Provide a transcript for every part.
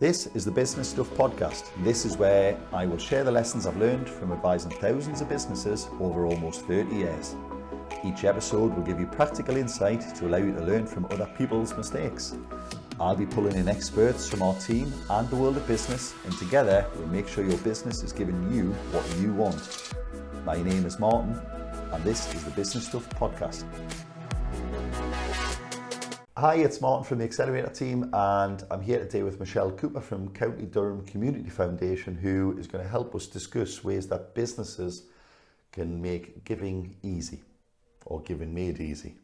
This is the Business Stuff Podcast. This is where I will share the lessons I've learned from advising thousands of businesses over almost 30 years. Each episode will give you practical insight to allow you to learn from other people's mistakes. I'll be pulling in experts from our team and the world of business, and together we'll make sure your business is giving you what you want. My name is Martin, and this is the Business Stuff Podcast. Hi, it's Martin from the Accelerator team, and I'm here today with Michelle Cooper from County Durham Community Foundation, who is going to help us discuss ways that businesses can make giving easy, or giving made easy,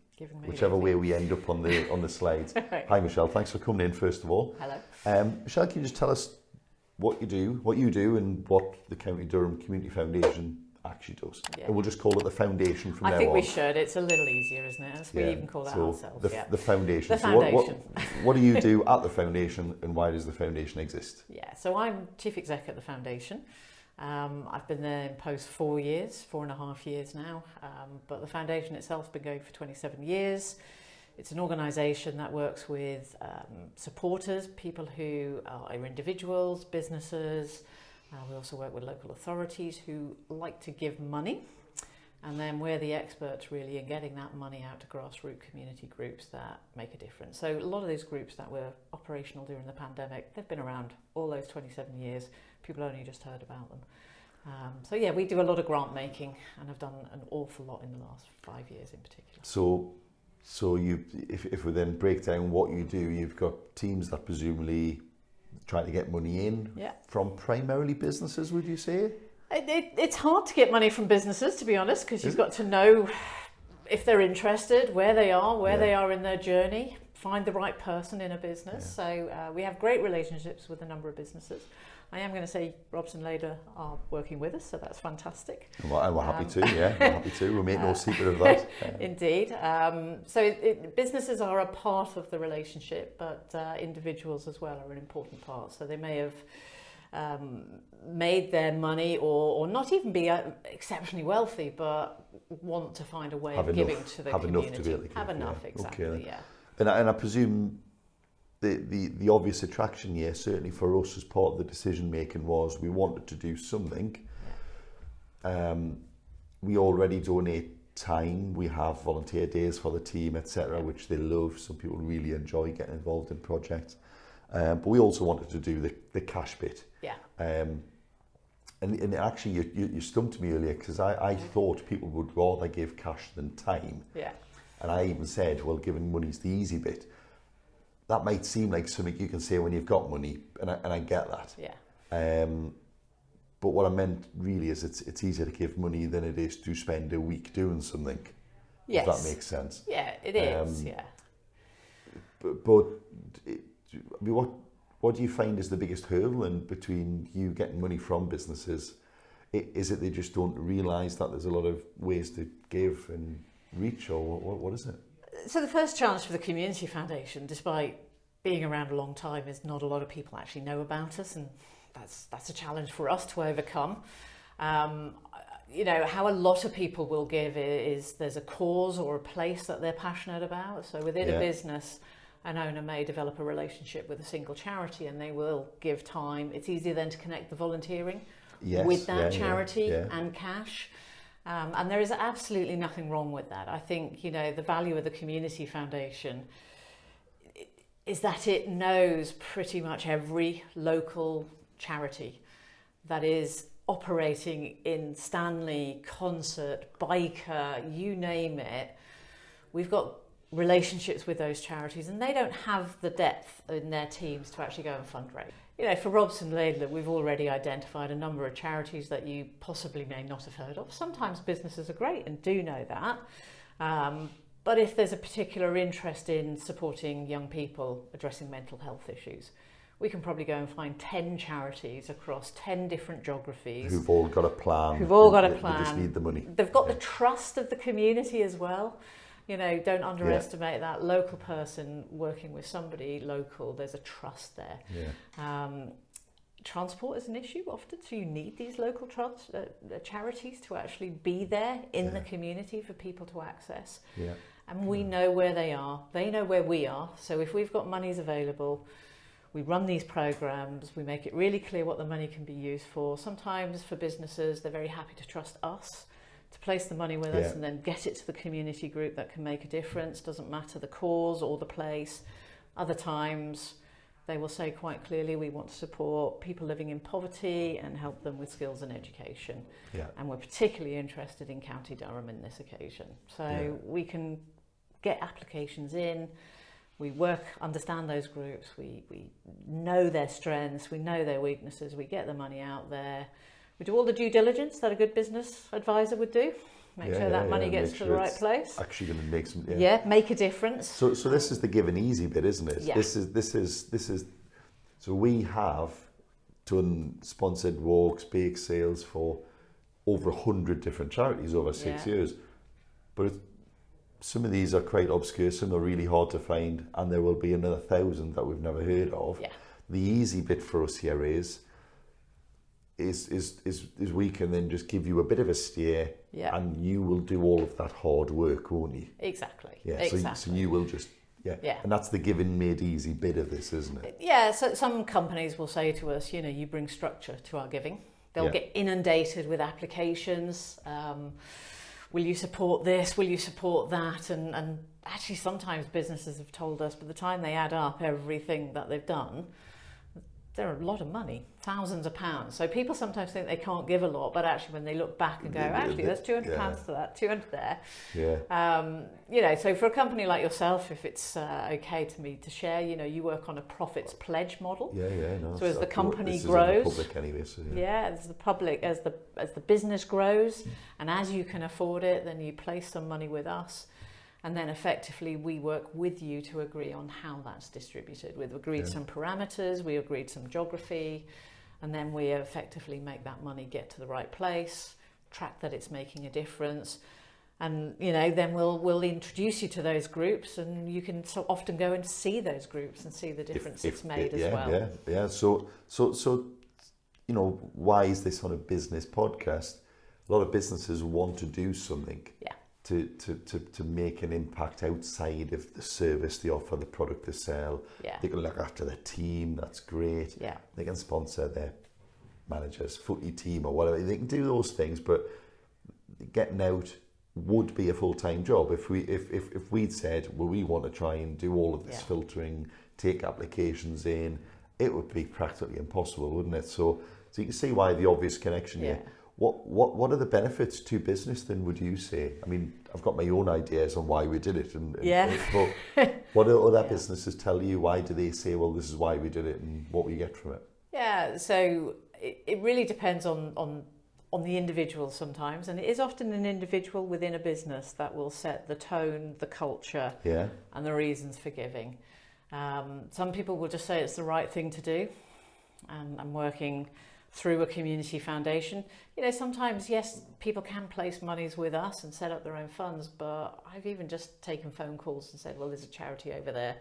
whichever way we end up on the slides. Right. Hi, Michelle. Thanks for coming in. First of all, hello. Michelle, can you just tell us what you do, and what the County Durham Community Foundation actually does? Yeah. And we'll just call it the foundation from now on. I think we should. It's a little easier, isn't it? As we even call that ourselves. The foundation. The foundation. What do you do at the foundation, and why does the foundation exist? Yeah, so I'm Chief Exec at the foundation. I've been there in post 4.5 years now, but the foundation itself has been going for 27 years. It's an organisation that works with supporters, people who are individuals, businesses. We also work with local authorities who like to give money, and then we're the experts really in getting that money out to grassroots community groups that make a difference. So a lot of these groups that were operational during the pandemic, they've been around all those 27 years. People only just heard about them. So yeah, we do a lot of grant making, and have done an awful lot in the last 5 years in particular. So you, if we then break down what you do, you've got teams that presumably trying to get money in from primarily businesses, would you say? It's hard to get money from businesses, to be honest, because you've got to know if they're interested, where they are in their journey, find the right person in a business. Yeah. So we have great relationships with a number of businesses. I am going to say Robson Laidler are working with us, so that's fantastic. And we're happy to, we're happy to. We'll make no secret of that. Indeed. So businesses are a part of the relationship, but individuals as well are an important part. So they may have made their money or not even be exceptionally wealthy, but want to find a way of giving to the community. Enough to be able to give. Have enough, exactly, okay. yeah. And I presume the obvious attraction here, certainly for us as part of the decision making, was we wanted to do something. Yeah. We already donate time. We have volunteer days for the team, etc., which they love. Some people really enjoy getting involved in projects. But we also wanted to do the cash bit. Yeah. And actually, you stumped me earlier, because I thought people would rather give cash than time. Yeah. And I even said, well, giving money's the easy bit. That might seem like something you can say when you've got money, and I get that. Yeah. But what I meant really is it's easier to give money than it is to spend a week doing something. Yes. If that makes sense. Yeah, it is. Yeah. But what do you find is the biggest hurdle in between you getting money from businesses? Is it they just don't realise that there's a lot of ways to give and reach, or what is it? So the first challenge for the Community Foundation, despite being around a long time, is not a lot of people actually know about us, and that's a challenge for us to overcome. You know, how a lot of people will give is there's a cause or a place that they're passionate about. So within a business, an owner may develop a relationship with a single charity, and they will give time. It's easier then to connect the volunteering with that charity and cash. And there is absolutely nothing wrong with that. I think, you know, the value of the Community Foundation is that it knows pretty much every local charity that is operating in Stanley, Concert, Biker, you name it. We've got relationships with those charities, and they don't have the depth in their teams to actually go and fundraise. You know, for Robson Laidler, we've already identified a number of charities that you possibly may not have heard of. Sometimes businesses are great and do know that. But if there's a particular interest in supporting young people addressing mental health issues, we can probably go and find 10 charities across 10 different geographies. Who've all got a plan. They just need the money. They've got the trust of the community as well. You know, don't underestimate that local person working with somebody local. There's a trust there. Yeah. Transport is an issue often, so you need these local charities to actually be there in the community for people to access. Yeah. And we know where they are. They know where we are. So if we've got monies available, We run these programs, we make it really clear what the money can be used for. Sometimes for businesses, they're very happy to trust us to place the money with us and then get it to the community group that can make a difference. Doesn't matter the cause or the place. Other times they will say quite clearly, we want to support people living in poverty and help them with skills and education. And we're particularly interested in County Durham in this occasion. So we can get applications in, we understand those groups, we know their strengths, we know their weaknesses, we get the money out there. We do all the due diligence that a good business advisor would do. Make sure that money gets to the right place. Actually going to make some make a difference. So this is the give and easy bit, isn't it? Yeah. This is so we have done sponsored walks, bake sales for over 100 different charities over 6 years. But some of these are quite obscure, some are really hard to find, and there will be another 1,000 that we've never heard of. The easy bit for us here is we can then just give you a bit of a steer, and you will do all of that hard work, won't you? Exactly. So you will just and that's the given made easy bit of this, isn't it? So some companies will say to us, you bring structure to our giving. They'll get inundated with applications. Will you support this? Will you support that? And actually sometimes businesses have told us by the time they add up everything that they've done, they're a lot of money, thousands of pounds. So people sometimes think they can't give a lot, but actually when they look back and go, actually there's £200 to that, 200 there. So for a company like yourself, if it's okay to me to share, you work on a profits pledge model. So as the company grows, public anyway, so as the public, as the business grows, and as you can afford it, then you place some money with us. And then effectively we work with you to agree on how that's distributed. We've agreed some parameters, we agreed some geography, and then we effectively make that money get to the right place, track that it's making a difference. And, then we'll introduce you to those groups, and you can so often go and see those groups and see the difference it's made as well. So, why is this on a business podcast? A lot of businesses want to do something. To make an impact outside of the service they offer, the product they sell. They can look after their team, that's great. They can sponsor their managers, footy team or whatever. They can do those things, but getting out would be a full-time job. If we'd said, well, we want to try and do all of this filtering, take applications in, it would be practically impossible, wouldn't it? So you can see why the obvious connection here. What are the benefits to business then, would you say? I mean, I've got my own ideas on why we did it. But what do other businesses tell you? Why do they say, well, this is why we did it, and what we get from it? So it really depends on the individual sometimes. And it is often an individual within a business that will set the tone, the culture, and the reasons for giving. Some people will just say it's the right thing to do. And I'm working through a community foundation. Sometimes, yes, people can place monies with us and set up their own funds, but I've even just taken phone calls and said, well, there's a charity over there.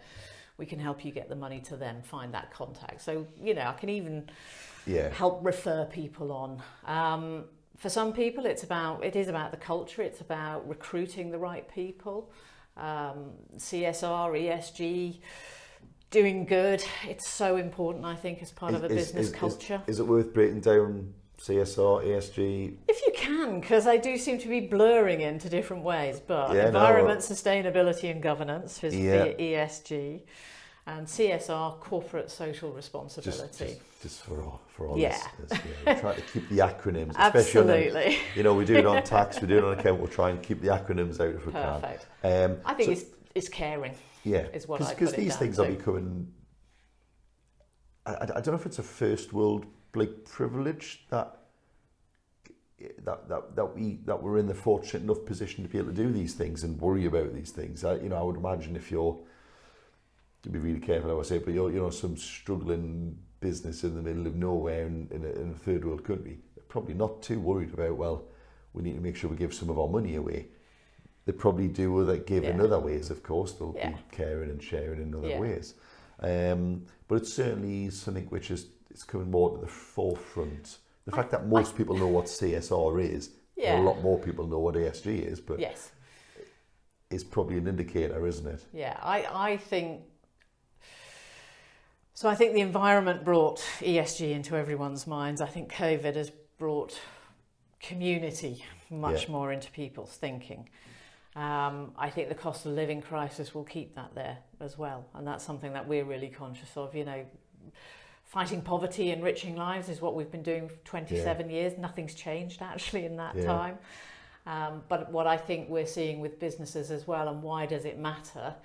We can help you get the money to them, find that contact. So, I can even help refer people on. For some people, it is about the culture. It's about recruiting the right people. CSR, ESG, doing good. It's so important, I think, as part of a business culture. Is it worth breaking down CSR, ESG? If you can, because I do seem to be blurring into different ways, but environment, sustainability and governance is the ESG, and CSR, corporate social responsibility. Just for all listeners. We're trying to keep the acronyms. Absolutely. We do it on tax, we do it on account, we'll try and keep the acronyms out if we can. Perfect. I think it's caring. Is what I put it because these down things to. are becoming. I don't know if it's a first world privilege that we're in the fortunate enough position to be able to do these things and worry about these things. I would imagine if you're, to be really careful how I say it, but you're some struggling business in the middle of nowhere in a third world country, probably not too worried about, well, we need to make sure we give some of our money away. They probably give in other ways, of course. They'll be caring and sharing in other ways. But it's certainly something which is coming more to the forefront. The fact that most people know what CSR is, and a lot more people know what ESG is, but is probably an indicator, isn't it? I think So I think the environment brought ESG into everyone's minds. I think COVID has brought community much more into people's thinking. I think the cost of living crisis will keep that there as well. And that's something that we're really conscious of. You know, fighting poverty, enriching lives is what we've been doing for 27 years. Nothing's changed actually in that time. But what I think we're seeing with businesses as well, and why does it matter?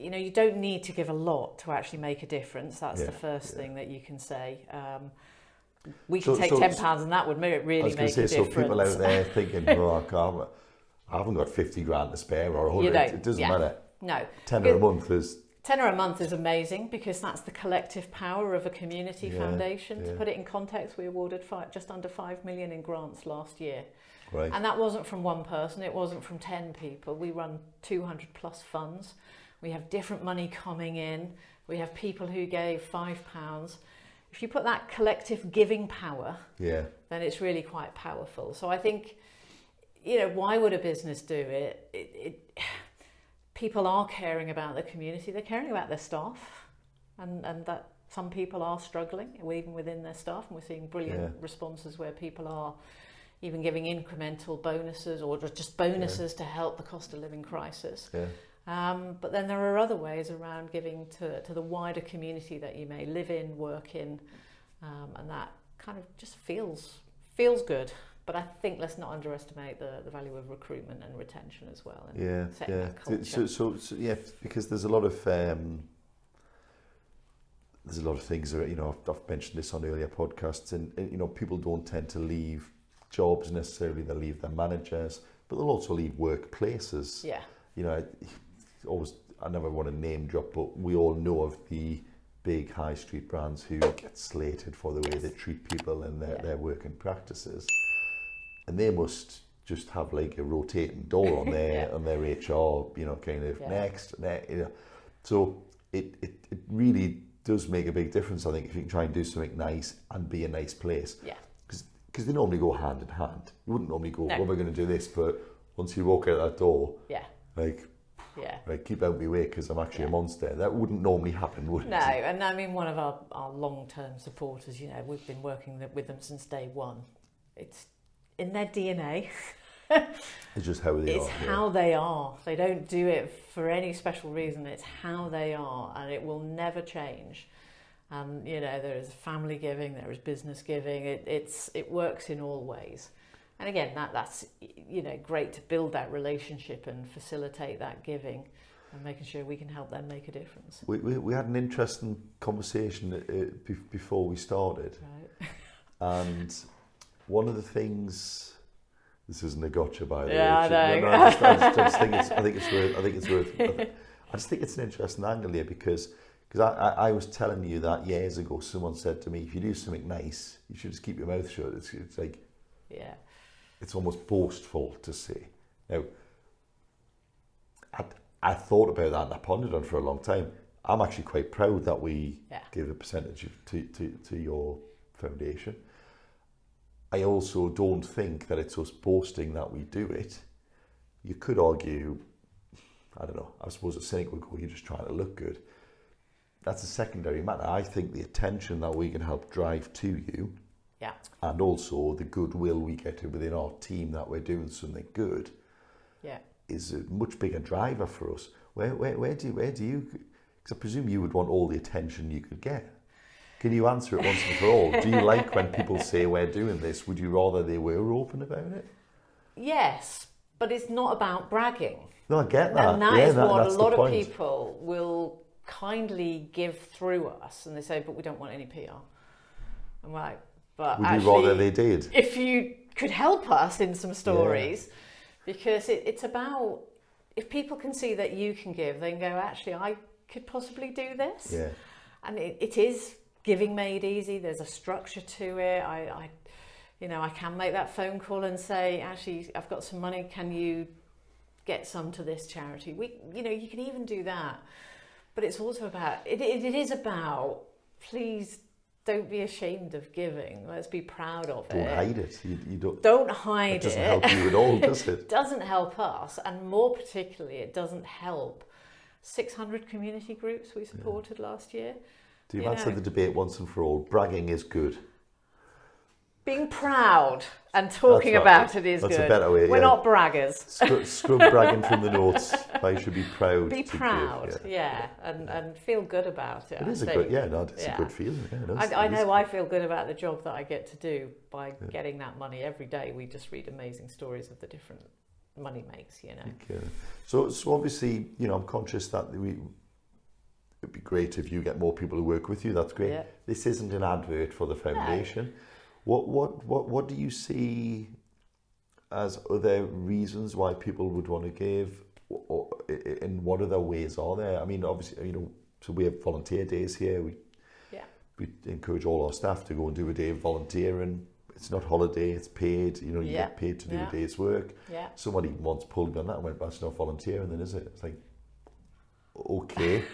You know, you don't need to give a lot to actually make a difference. That's the first thing that you can say. We can take £10 and that would really make a difference. So people out there thinking, oh, I haven't got 50 grand to spare or 100. It doesn't matter. No. Tenner a month is... Tenner a month is amazing because that's the collective power of a community foundation. To put it in context, we awarded just under 5 million in grants last year. Right. And that wasn't from one person, it wasn't from 10 people. We run 200 plus funds. We have different money coming in. We have people who gave £5. If you put that collective giving power, then it's really quite powerful. So I think, you know, why would a business do it? People are caring about the community. They're caring about their staff, and that some people are struggling, even within their staff. And we're seeing brilliant responses where people are even giving incremental bonuses or just bonuses to help the cost of living crisis. But then there are other ways around giving to the wider community that you may live in, work in, and that kind of just feels good. But I think let's not underestimate the value of recruitment and retention as well. And setting that culture. So because there's a lot of things that, you know, I've mentioned this on earlier podcasts, and you know, people don't tend to leave jobs necessarily. They leave their managers, but they'll also leave workplaces. You know, I never want to name drop, but we all know of the big high street brands who get slated for the way they treat people and their working practices. And they must just have like a rotating door on their on their HR, you know, kind of next, you know. So it really does make a big difference, I think, if you can try and do something nice and be a nice place. Because they normally go hand in hand. You wouldn't normally go, well, we're going to do this, but once you walk out that door, like, keep out of my way because I'm actually a monster. That wouldn't normally happen, would it? No, and I mean, one of our long-term supporters, you know, we've been working with them since day one. It's in their DNA. It's just how they are. It's how they are. They don't do it for any special reason. It's how they are, and it will never change. And you know, there is family giving, there is business giving. It works in all ways. And again, that's, you know, great to build that relationship and facilitate that giving, and making sure we can help them make a difference. We had an interesting conversation before we started, and one of the things, this isn't a gotcha by the way. I know. No, I think it's worth. I just think it's an interesting angle here because I was telling you that years ago. Someone said to me, if you do something nice, you should just keep your mouth shut. It's like, it's almost boastful to say. Now, I thought about that and I pondered on it for a long time. I'm actually quite proud that we give a percentage to your foundation. I also don't think that it's us boasting that we do it. You could argue, I don't know, I suppose a cynic would go, you're just trying to look good. That's a secondary matter. I think the attention that we can help drive to you, and also the goodwill we get within our team that we're doing something good, is a much bigger driver for us. Where do you? Because I presume you would want all the attention you could get. Can you answer it once and for all? Do you like when people say we're doing this? Would you rather they were open about it? Yes, but it's not about bragging. No, I get that. And that is what a lot of people will kindly give through us, and they say, but we don't want any PR. I'm like, but would actually, you rather they did? If you could help us in some stories, because it's about, if people can see that you can give, they can go, actually, I could possibly do this. And it is giving made easy. There's a structure to it. I can make that phone call and say, actually, I've got some money. Can you get some to this charity? You can even do that. But it's also about, it is about, please don't be ashamed of giving. Let's be proud of it. Don't hide it. You don't hide it. It doesn't help you at all, does it? It doesn't help us. And more particularly, it doesn't help 600 community groups we supported last year. So you've answered the debate once and for all. Bragging is good. Being proud and talking about it is good. That's a better way. We're not braggers. Scrub bragging from the notes. I should be proud. Be proud, and feel good about it. It is a good, it's a good feeling. I know I feel good about the job that I get to do by getting that money every day. We just read amazing stories of the different money makes, Okay. So obviously, I'm conscious that it'd be great if you get more people to work with you. That's great. Yeah. This isn't an advert for the foundation. No. What do you see as other reasons why people would want to give, or in what other ways are there? I mean, obviously, so we have volunteer days here. We encourage all our staff to go and do a day of volunteering. It's not holiday, it's paid. You get paid to do a day's work. Yeah. Somebody once pulled me on that and went, "That's not volunteering, then, is it?" It's like, okay.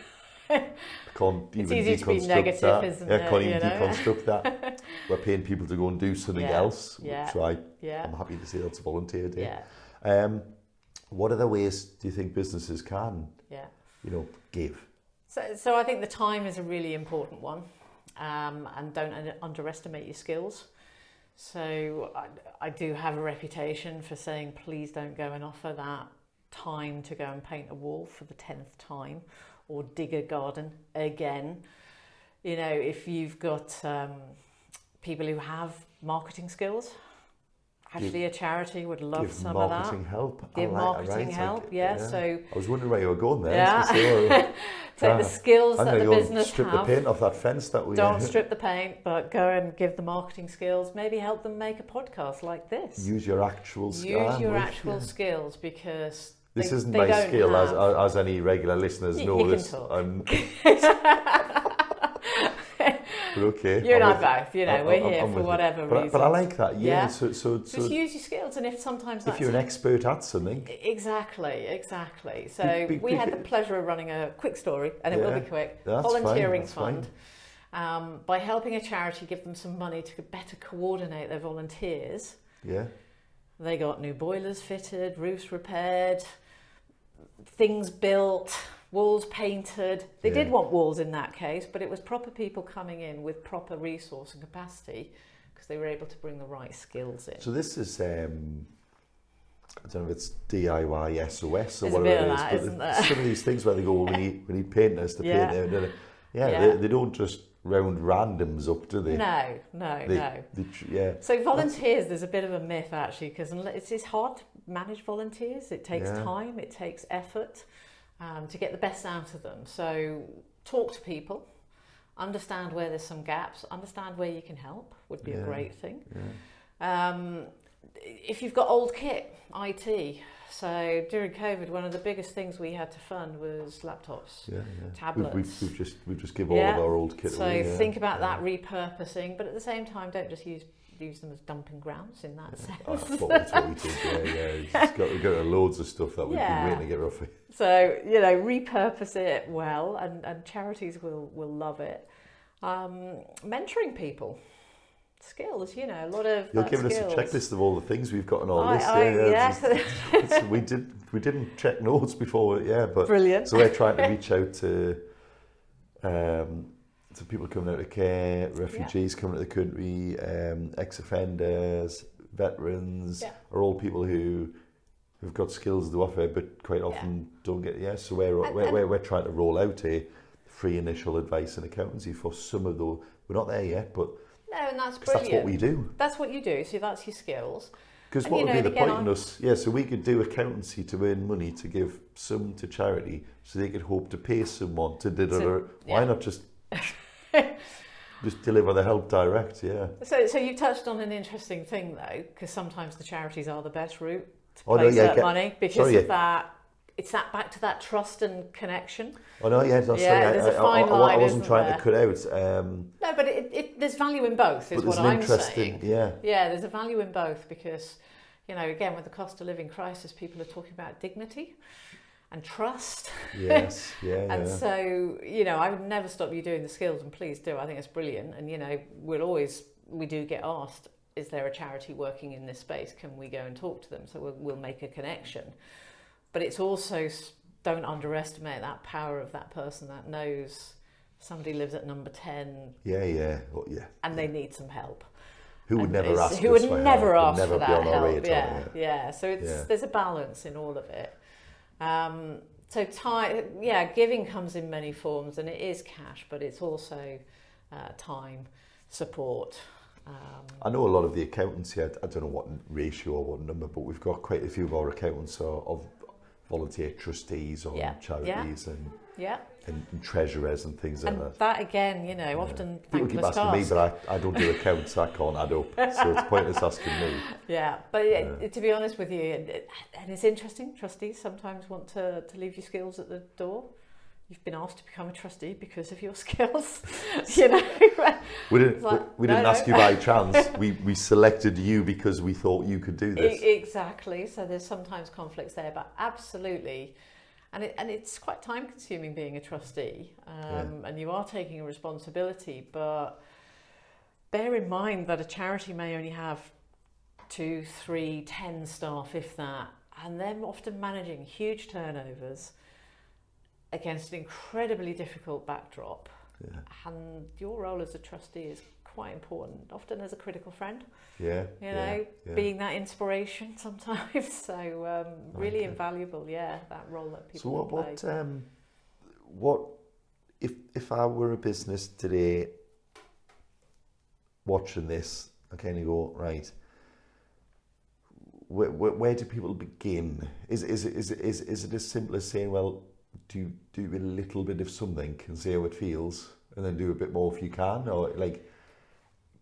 It's easy to be negative, that. Isn't it? I Can't even deconstruct that. We're paying people to go and do something else. So I'm happy to say that's a volunteer day. Yeah. What other ways do you think businesses can, give? So I think the time is a really important one, and don't underestimate your skills. So I do have a reputation for saying, please don't go and offer that time to go and paint a wall for the 10th time. Or dig a garden again. If you've got people who have marketing skills, actually a charity would love some of that. Give marketing help, So I was wondering where you were going there. Yeah. Take the skills that the business strip have. The paint off that fence that we. Don't strip the paint, but go and give the marketing skills. Maybe help them make a podcast like this. Use your actual skills because. This isn't my skill, as any regular listeners know. You this. Can talk. But okay. You and I both. We're here for whatever reason. But I like that. Yeah. So just use your skills, and if you're an expert at something. Exactly. So we had the pleasure of running a quick story, and it will be quick. Volunteering fund. By helping a charity give them some money to better coordinate their volunteers. Yeah. They got new boilers fitted, roofs repaired, things built, walls painted. They did want walls in that case, but it was proper people coming in with proper resource and capacity because they were able to bring the right skills in. So this is, I don't know if it's DIY SOS or There's whatever it is, that, but isn't there? Some of these things where they go, we need painters to paint them. They don't just round randoms up, do they? No. So volunteers, there's a bit of a myth actually, because it's hard to manage volunteers. It takes time, it takes effort to get the best out of them. So talk to people, understand where there's some gaps, understand where you can help would be a great thing. If you've got old kit, IT. So during COVID, one of the biggest things we had to fund was laptops, tablets. We've just give all of our old kit away. So think about that repurposing, but at the same time, don't just use them as dumping grounds in that sense. That's what we did. We've got loads of stuff that we've been waiting to get rid of. So repurpose it well, and charities will love it. Mentoring people. Skills, a lot of You're giving us a checklist of all the things we've got on our list. We didn't check notes before, but brilliant. So we're trying to reach out to people coming out of care, refugees coming to the country, ex-offenders, veterans, are all people who've got skills to offer, but quite often don't get. So we're trying to roll out a free initial advice and accountancy for some of those. We're not there yet, but. No, and that's brilliant. That's what we do. That's what you do. So that's your skills. Because what would be the point in us? So we could do accountancy to earn money to give some to charity, so they could hope to pay someone to deliver. Why not just deliver the help direct? So you touched on an interesting thing though, because sometimes the charities are the best route to place that money because of that. It's that back to that trust and connection. Oh no, there's a fine line. I wasn't trying to cut out. No, but there's value in both. Is what I'm saying. Yeah, there's a value in both because, again, with the cost of living crisis, people are talking about dignity and trust. Yes, and so I would never stop you doing the skills, and please do. I think it's brilliant, and we do get asked, is there a charity working in this space? Can we go and talk to them? So we'll make a connection. But it's also don't underestimate that power of that person that knows somebody lives at number 10. Yeah. And they need some help. Who would never ask Who us would for never help, ask would for never that be on our help. radar. Yeah. So there's a balance in all of it. So giving comes in many forms, and it is cash, but it's also time, support. I know a lot of the accountants here, I don't know what ratio or what number, but we've got quite a few of our accountants of volunteer trustees on charities and treasurers and things like that. That again, often people keep thankless asking task. me, but I don't do accounts, so I can't add up. So it's pointless asking me. Yeah, but to be honest with you, and it's interesting, trustees sometimes want to leave your skills at the door. You've been asked to become a trustee because of your skills, We didn't ask you by chance. We selected you because we thought you could do this. Exactly. So there's sometimes conflicts there, but absolutely. And it's quite time consuming being a trustee, and you are taking a responsibility, but bear in mind that a charity may only have 2, 3, 10 staff, if that, and they're often managing huge turnovers against an incredibly difficult backdrop. Yeah. And your role as a trustee is quite important, often as a critical friend. Being that inspiration sometimes. So really invaluable, that role that people play. So what if I were a business today watching this, I kind of go, right, where do people begin? Is it as simple as saying, well, do a little bit of something and see how it feels, and then do a bit more if you can, or like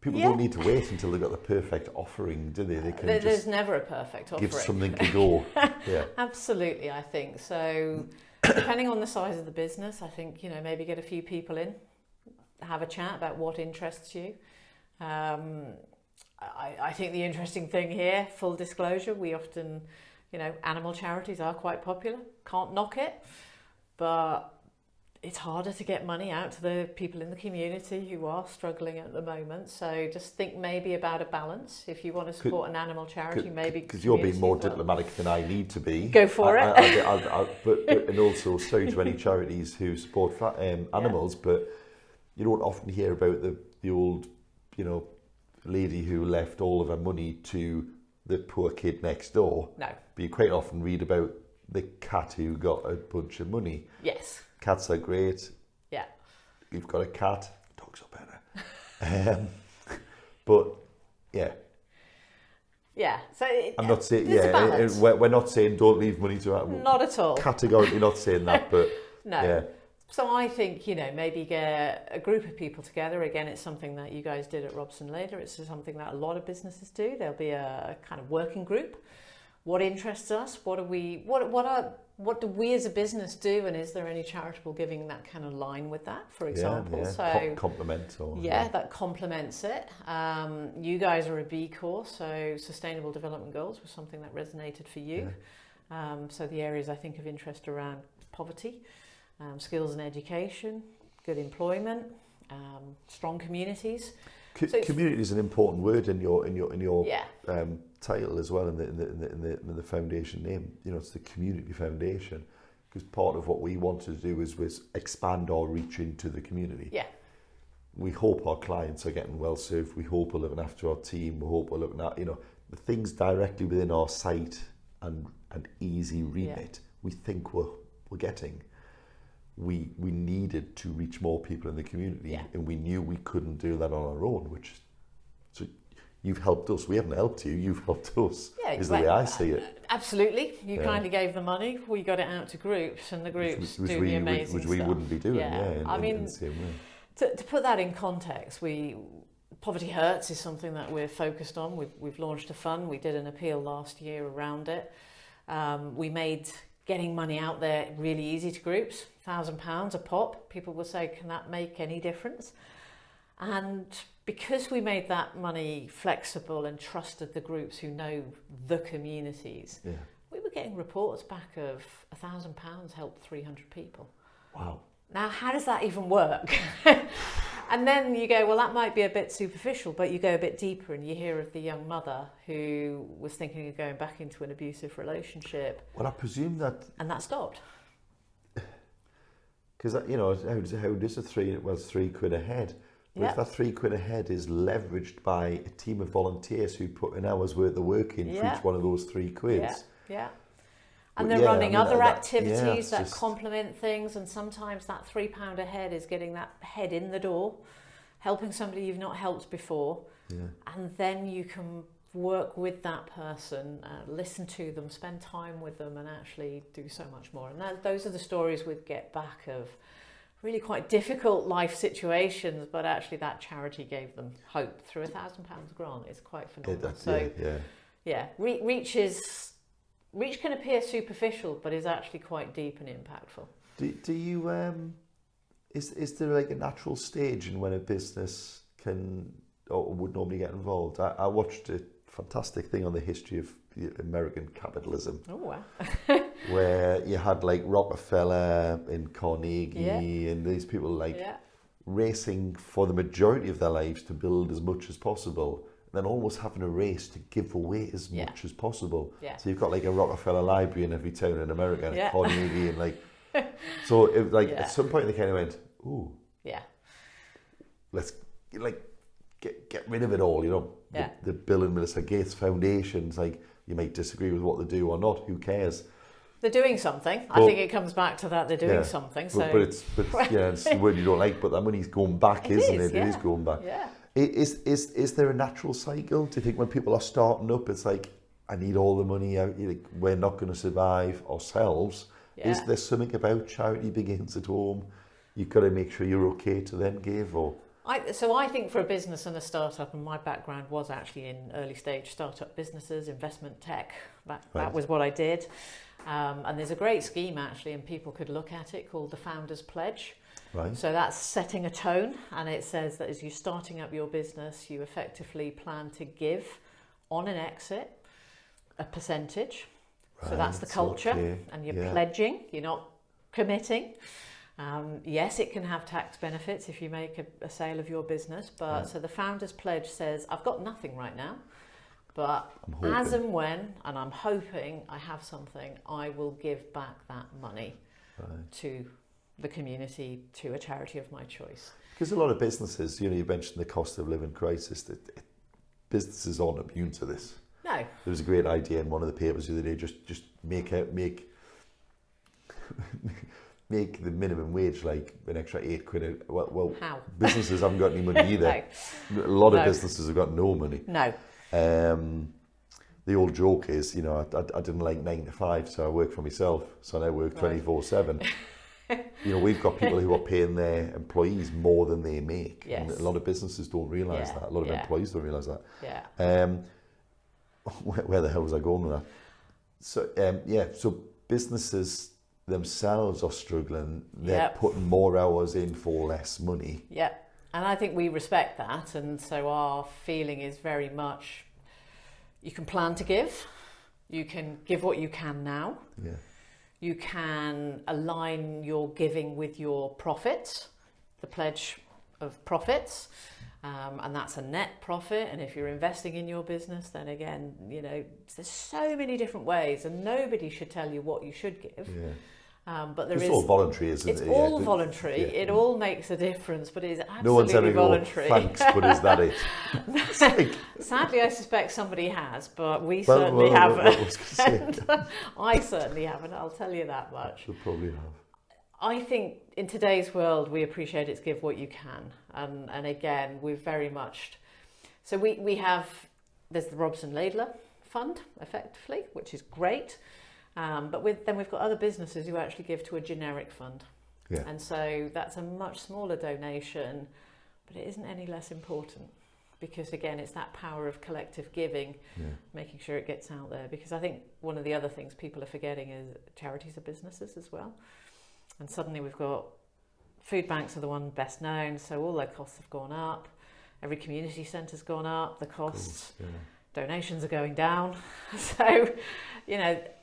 people don't need to wait until they've got the perfect offering, do they? They can there's never a perfect offering. Give something a go. Yeah, absolutely. I think so. Depending on the size of the business, I think maybe get a few people in, have a chat about what interests you. I think the interesting thing here, full disclosure, we often, animal charities are quite popular. Can't knock it. But it's harder to get money out to the people in the community who are struggling at the moment. So just think maybe about a balance. If you want to support an animal charity, maybe... Because you're being more diplomatic than I need to be. Go for it. And also, sorry to any charities who support animals, but you don't often hear about the old, lady who left all of her money to the poor kid next door. No. But you quite often read about the cat who got a bunch of money. Yes. Cats are great. Yeah. You've got a cat. Dogs are better. But yeah. Yeah. So I'm not saying we're not saying don't leave money to animals. Not at all. Categorically not saying that, but no. Yeah. So I think, maybe get a group of people together. Again, it's something that you guys did at Robson Laidler. It's something that a lot of businesses do. There'll be a kind of working group. What interests us? What do we as a business do? And is there any charitable giving that kind of line with that, for example? Yeah. So complement or that complements it. You guys are a B Corps, so Sustainable Development Goals was something that resonated for you. Yeah. So the areas I think of interest around poverty, skills and education, good employment, strong communities. Community is an important word in your title as well, in the foundation name. It's the Community Foundation, because part of what we wanted to do was expand our reach into the community. Yeah. We hope our clients are getting well served. We hope we're looking after our team. We hope we're looking at the things directly within our site and easy remit. We think we're getting. We needed to reach more people in the community, and we knew we couldn't do that on our own, so you've helped us. We haven't helped you, you've helped us, is the way I see it. Absolutely. You kindly gave the money, we got it out to groups, and the groups do the amazing stuff. Which we wouldn't be doing, in the same way. To put that in context, Poverty Hurts is something that we're focused on. We've launched a fund, we did an appeal last year around it. We made getting money out there really easy to groups, £1,000 a pop. People will say, can that make any difference? And because we made that money flexible and trusted the groups who know the communities, we were getting reports back of £1,000 helped 300 people. Wow. Now, how does that even work? And then you go, well, that might be a bit superficial, but you go a bit deeper and you hear of the young mother who was thinking of going back into an abusive relationship. Well, I presume that... And that stopped. Because, how does it's £3 a head. But if that £3 a head is leveraged by a team of volunteers who put an hour's worth of work in for each one of those £3. Yeah. And they're running other activities that complement things, and sometimes that £3 a head is getting that head in the door, helping somebody you've not helped before, and then you can work with that person, listen to them, spend time with them, and actually do so much more. And those are the stories we'd get back of really quite difficult life situations, but actually that charity gave them hope through £1,000 grant. Is quite phenomenal. Reach can appear superficial, but is actually quite deep and impactful. Do you is there like a natural stage in when a business can or would normally get involved? I watched a fantastic thing on the history of American capitalism. Oh wow! Where you had like Rockefeller and Carnegie and these people racing for the majority of their lives to build as much as possible. Then almost having a race to give away as much as possible. Yeah. So you've got like a Rockefeller library in every town in America, and a Carnegie, and like, so it, like at some point they kind of went, ooh, let's like get rid of it all, The Bill and Melinda Gates Foundation's like, you might disagree with what they do or not, who cares? They're doing something. I think it comes back to that. They're doing something. So, but it's the word you don't like. But that money's going back, isn't it? It is going back. Yeah. Is there a natural cycle? Do you think when people are starting up, it's like, I need all the money out, like, we're not going to survive ourselves? Yeah. Is there something about charity begins at home? You've got to make sure you're okay to then give? Or I think for a business and a startup, and my background was actually in early stage startup businesses, investment tech, that was what I did. And there's a great scheme actually, and people could look at it, called the Founders Pledge. Right. So that's setting a tone, and it says that as you're starting up your business, you effectively plan to give on an exit a percentage. Right. So that's the culture, and you're pledging, you're not committing. Yes, it can have tax benefits if you make a sale of your business, but so the Founders Pledge says, I've got nothing right now, but as and when, and I'm hoping I have something, I will give back that money to the community, to a charity of my choice. Because a lot of businesses, you mentioned the cost of living crisis, that businesses aren't immune to this. No. There was a great idea in one of the papers the other day, just make the minimum wage like an extra £8. Well, how? Businesses haven't got any money either. No. A lot of businesses have got no money. No. The old joke is, I didn't like 9 to 5, so I work for myself. So I now work 24/7. We've got people who are paying their employees more than they make. Yes. And a lot of businesses don't realise that. A lot of employees don't realise that. Yeah. Where the hell was I going with that? So, so businesses themselves are struggling. They're putting more hours in for less money. Yeah. And I think we respect that. And so our feeling is very much, you can plan to give. You can give what you can now. Yeah. You can align your giving with your profits, the pledge of profits, and that's a net profit. And if you're investing in your business, then again, there's so many different ways, and nobody should tell you what you should give. Yeah. But it's all voluntary, isn't it? It's all voluntary. Yeah. It all makes a difference, but it is absolutely no one's ever voluntary. Thanks, but is that it? Sadly, I suspect somebody has, but we certainly haven't. I certainly haven't. I'll tell you that much. You probably have. I think in today's world, we appreciate it's give what you can, and again, we're very much. So we have. There's the Robson Laidler fund, effectively, which is great. But then we've got other businesses who actually give to a generic fund. Yeah. And so that's a much smaller donation, but it isn't any less important, because again, it's that power of collective giving, making sure it gets out there. Because I think one of the other things people are forgetting is charities are businesses as well. And suddenly we've got food banks are the one best known, so all their costs have gone up. Every community centre's gone up, the costs, donations are going down. So,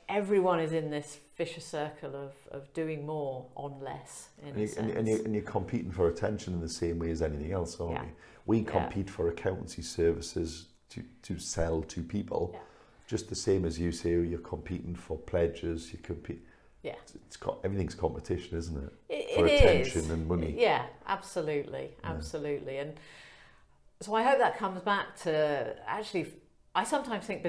everyone is in this vicious circle of doing more on less. And you're competing for attention in the same way as anything else, aren't you? We compete for accountancy services to sell to people, just the same as you say you're competing for pledges. You compete. Yeah. Everything's competition, isn't it? It For attention is. and money. Yeah, absolutely. And so I hope that comes back to, actually, I sometimes think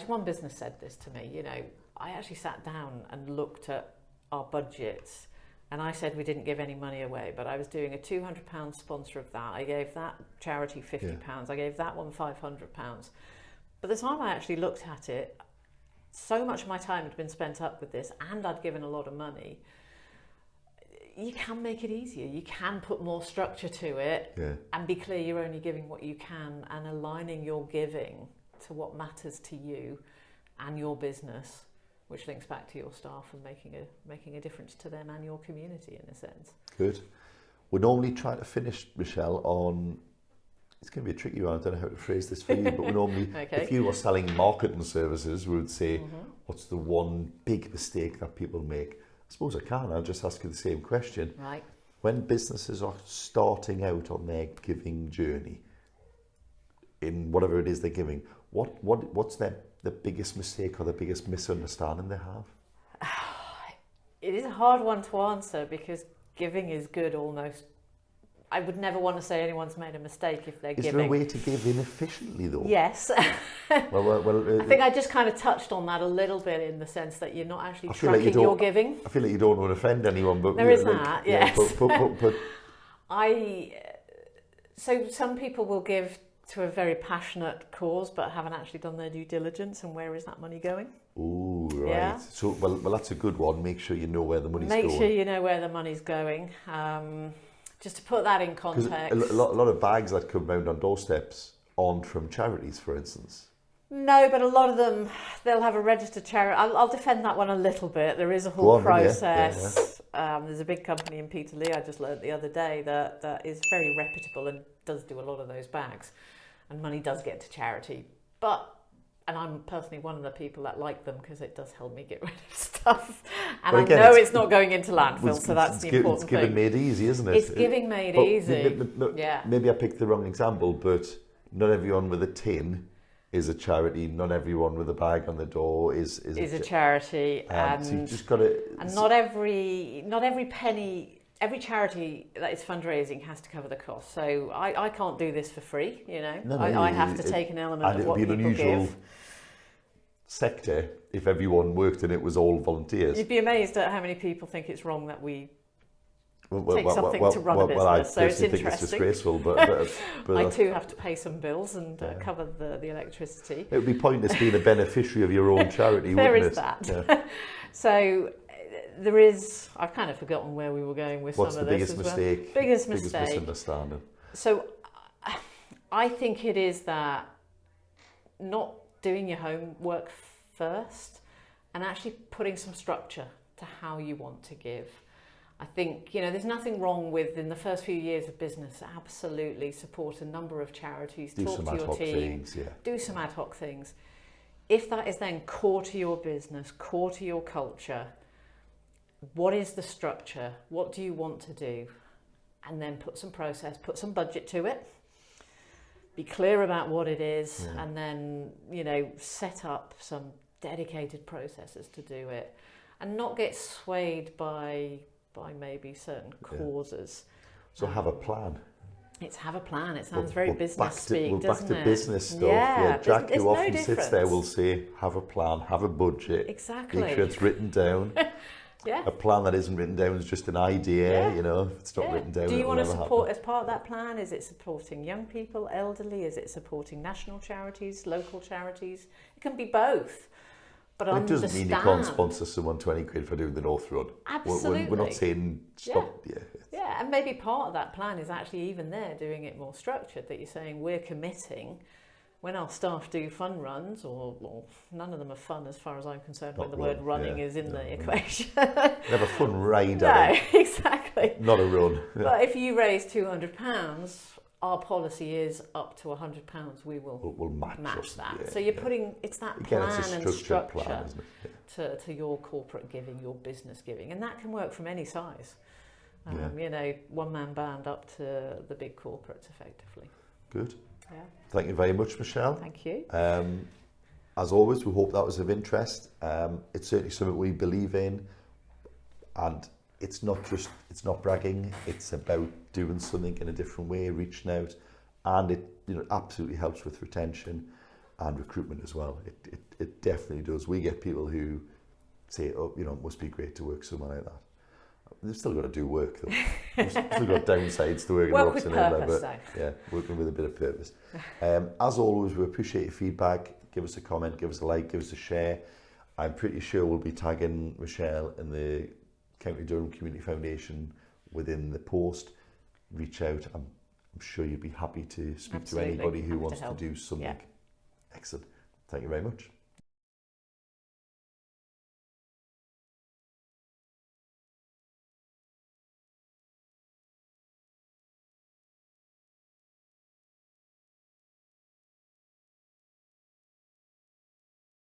one business said this to me, you know, I actually sat down and looked at our budgets, and I said we didn't give any money away, but I was doing a £200 sponsor of that. I gave that charity £50. I gave that one £500. But the time I actually looked at it, so much of my time had been spent up with this, and I'd given a lot of money. You can make it easier. You can put more structure to it, and be clear you're only giving what you can, and aligning your giving to what matters to you and your business, which links back to your staff and making a difference to them and your community in a sense. Good. We normally try to finish, Michelle, on, it's going to be a tricky one, I don't know how to phrase this for you, but we normally, if you were selling marketing services, we would say, what's the one big mistake that people make? I suppose I can, I'll just ask you the same question. Right. When businesses are starting out on their giving journey, in whatever it is they're giving, what's the biggest mistake or the biggest misunderstanding they have? It is a hard one to answer, because giving is good almost. I would never want to say anyone's made a mistake if they're giving. Is there a way to give inefficiently though? Yes. well, I think I just kind of touched on that a little bit, in the sense that you're not actually tracking your giving. I feel like you don't want to offend anyone, but there is that, yes. But so some people will give to a very passionate cause, but haven't actually done their due diligence, and where is that money going? Oh, right. Yeah. So, well, that's a good one. Make sure you know where the money's going. Make sure you know where the money's going. Just to put that in context. A lot of bags that come round on doorsteps aren't from charities, for instance. No, but a lot of them, they'll have a registered charity. I'll defend that one a little bit. There is a whole process. There's a big company in Peterlee, I just learned the other day, that is very reputable and does do a lot of those bags. And money does get to charity. And I'm personally one of the people that like them, because it does help me get rid of stuff. And I know it's not going into landfill, so that's the important thing. It's giving made easy, isn't it? It's giving made easy. Maybe I picked the wrong example, but not everyone with a tin is a charity. Not everyone with a bag on the door is a charity. And so you've just got to. And not every penny. Every charity that is fundraising has to cover the cost. So I can't do this for free, you know. I have to take an element of what people give. And it would be an unusual sector if everyone worked and it was all volunteers. You'd be amazed at how many people think it's wrong that we take something to run a business. I so it's interesting. think it's disgraceful, but I too have to pay some bills and cover the electricity. It would be pointless being a beneficiary of your own charity, wouldn't it? There is that. Yeah. So there is, I've kind of forgotten where we were going with What's some of the this. Biggest mistake? Biggest misunderstanding. So I think it is that not doing your homework first and actually putting some structure to how you want to give. I think, you know, there's nothing wrong with, in the first few years of business, absolutely support a number of charities, talk to your team, do some ad hoc things. If that is then core to your business, core to your culture, what is the structure? What do you want to do? And then put some process, put some budget to it. Be clear about what it is, and then, you know, set up some dedicated processes to do it, and not get swayed by maybe certain causes. So have a plan. It's have a plan. It sounds very business speak, doesn't it? Back to business stuff. Yeah, Jack, who often sits there, will say, have a plan, have a budget. Exactly. Make sure it's written down. Yeah. A plan that isn't written down is just an idea, you know, if it's not written down. Do you want to support, as part of that plan, is it supporting young people, elderly? Is it supporting national charities, local charities? It can be both. But it doesn't mean you can't sponsor someone 20 quid for doing the North Road. Absolutely. We're not saying stop. Yeah, and maybe part of that plan is actually even there, doing it more structured, that you're saying we're committing. When our staff do fun runs, or none of them are fun as far as I'm concerned, when the word running is in the equation. Have a fun ride. No, exactly. Not a run. But if you raise £200, our policy is up to £100. We'll match that. Yeah, so you're putting, it's that plan and structure plan, isn't it? To your corporate giving, your business giving, and that can work from any size. You know, one-man band up to the big corporates, effectively. Good. Yeah. Thank you very much, Michelle. Thank you. As always, we hope that was of interest. It's certainly something we believe in. And it's not bragging, it's about doing something in a different way, reaching out, and it absolutely helps with retention and recruitment as well. It definitely does. We get people who say, oh, it must be great to work somewhere like that. They've still got to do work though. They've still got downsides to working work with with Robson purpose, Laidler, but yeah, working with a bit of purpose. As always, we appreciate your feedback. Give us a comment, give us a like, give us a share. I'm pretty sure we'll be tagging Michelle and the County Durham Community Foundation within the post. Reach out. I'm sure you'd be happy to speak Absolutely. to anybody who Happy wants to help. do something. Yeah. Excellent. Thank you very much.